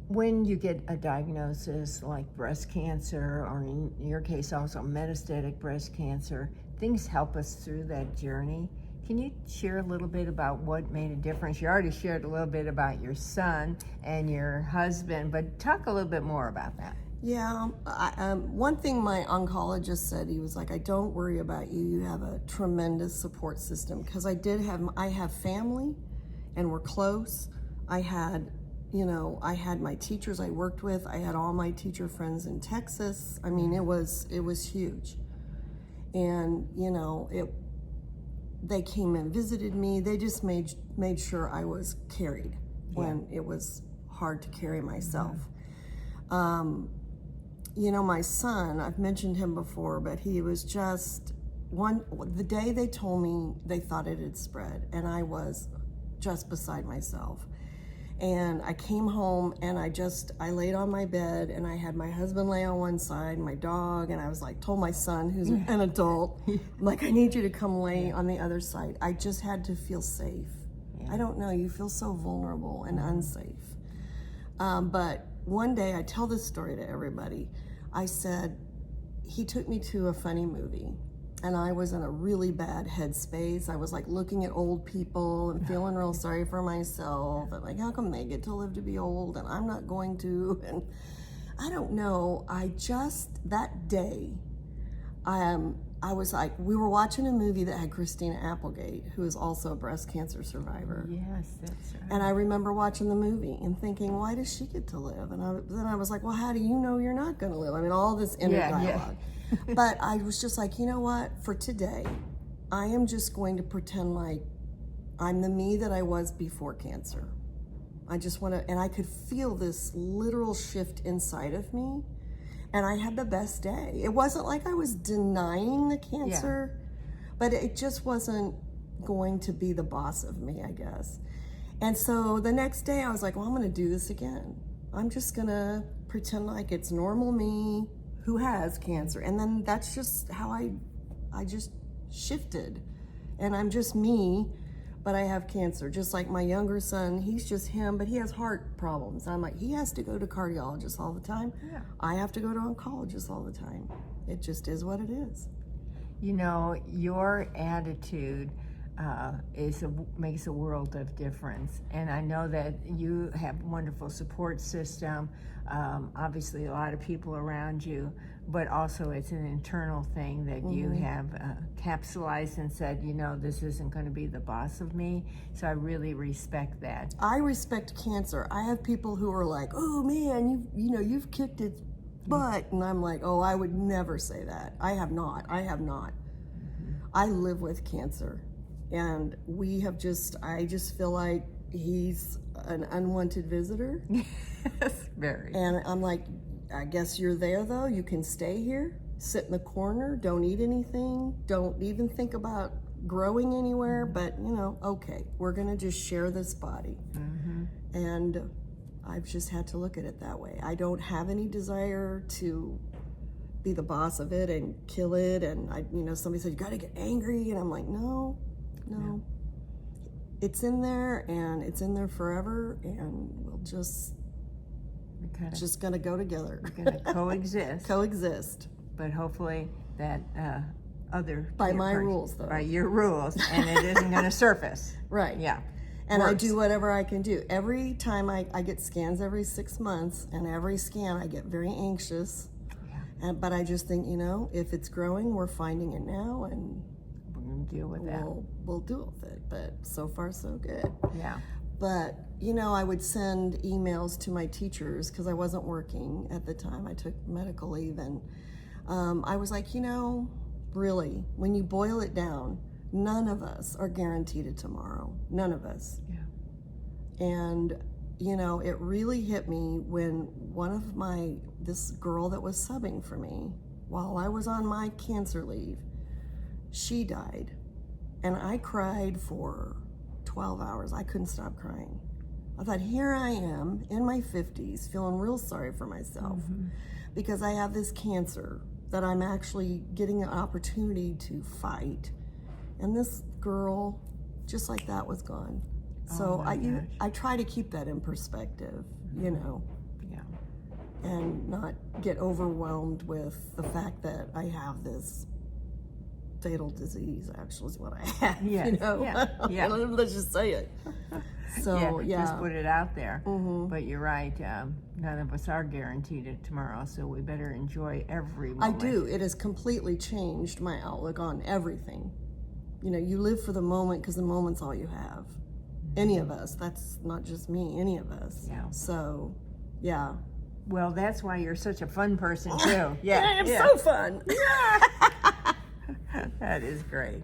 When you get a diagnosis like breast cancer, or in your case also metastatic breast cancer, things help us through that journey. Can you share a little bit about what made a difference? You already shared a little bit about your son and your husband, but talk a little bit more about that. Yeah, one thing my oncologist said, he was like, don't worry about you. You have a tremendous support system. Because I have family and we're close. I had my teachers I worked with. I had all my teacher friends in Texas. I mean, it was huge. And, they came and visited me. They just made sure I was carried when it was hard to carry myself. My son, I've mentioned him before, but he was just the day they told me they thought it had spread, and I was just beside myself. And I came home and I laid on my bed and I had my husband lay on one side, my dog, and I was like, told my son, who's an adult, I'm like, I need you to come lay on the other side. I just had to feel safe. I don't know, you feel so vulnerable and unsafe. But one day, I tell this story to everybody. I said, he took me to a funny movie and I was in a really bad headspace. I was like looking at old people and feeling real sorry for myself. And like, how come they get to live to be old and I'm not going to? And I don't know. That day, I was like, we were watching a movie that had Christina Applegate, who is also a breast cancer survivor. Yes, that's right. And I remember watching the movie and thinking, why does she get to live? And then I was like, well, how do you know you're not going to live? I mean, all this inner dialogue. But I was just like, you know what? For today, I am just going to pretend like I'm the me that I was before cancer. I just want to, and I could feel this literal shift inside of me. And I had the best day. It wasn't like I was denying the cancer, but it just wasn't going to be the boss of me, I guess. And so the next day I was like, well, I'm going to do this again. I'm just going to pretend like it's normal me who has cancer. And then that's just how I just shifted. And I'm just me, but I have cancer. Just like my younger son, he's just him, but he has heart problems. I'm like, he has to go to cardiologists all the time. Yeah. I have to go to oncologists all the time. It just is what it is. You know, your attitude makes a world of difference. And I know that you have a wonderful support system, obviously a lot of people around you, but also it's an internal thing that you have capsulized and said, this isn't going to be the boss of me. So I really respect that. I respect cancer. I have people who are like, oh man, you've kicked its butt. And I'm like, oh, I would never say that. I have not. I live with cancer. And I just feel like he's an unwanted visitor. Yes, very. And I'm like, I guess you're there though. You can stay here, sit in the corner, don't eat anything, don't even think about growing anywhere, but okay, we're gonna just share this body. And I've just had to look at it that way. I don't have any desire to be the boss of it and kill it. And somebody said, you gotta get angry. And I'm like, no. It's in there and it's in there forever, and we'll just gonna go together. We're gonna Coexist. But hopefully that by my rules, though. By your rules, and it isn't gonna surface. Right. Yeah. And I do whatever I can do. Every time I get scans every 6 months, and every scan I get very anxious. Yeah. But I just think, if it's growing, we're finding it now, and deal with that. We'll deal with it, but so far so good. Yeah. But I would send emails to my teachers because I wasn't working at the time. I took medical leave, and I was like, really, when you boil it down, none of us are guaranteed a tomorrow. None of us. Yeah. And it really hit me when this girl that was subbing for me while I was on my cancer leave, she died. And I cried for 12 hours. I couldn't stop crying. I thought, here I am in my 50s, feeling real sorry for myself because I have this cancer that I'm actually getting an opportunity to fight. And this girl, just like that, was gone. So I try to keep that in perspective, and not get overwhelmed with the fact that I have this fatal disease, actually, is what I have. Yes, You know? yeah. Let's just say it. So, yeah. Just put it out there. Mm-hmm. But you're right, none of us are guaranteed it tomorrow, so we better enjoy every I moment. do. It has completely changed my outlook on everything. You know, you live for the moment because the moment's all you have. Any of us. That's not just me. Any of us. Yeah. So, yeah. Well, that's why you're such a fun person, too. Yeah, I am so fun. That is great.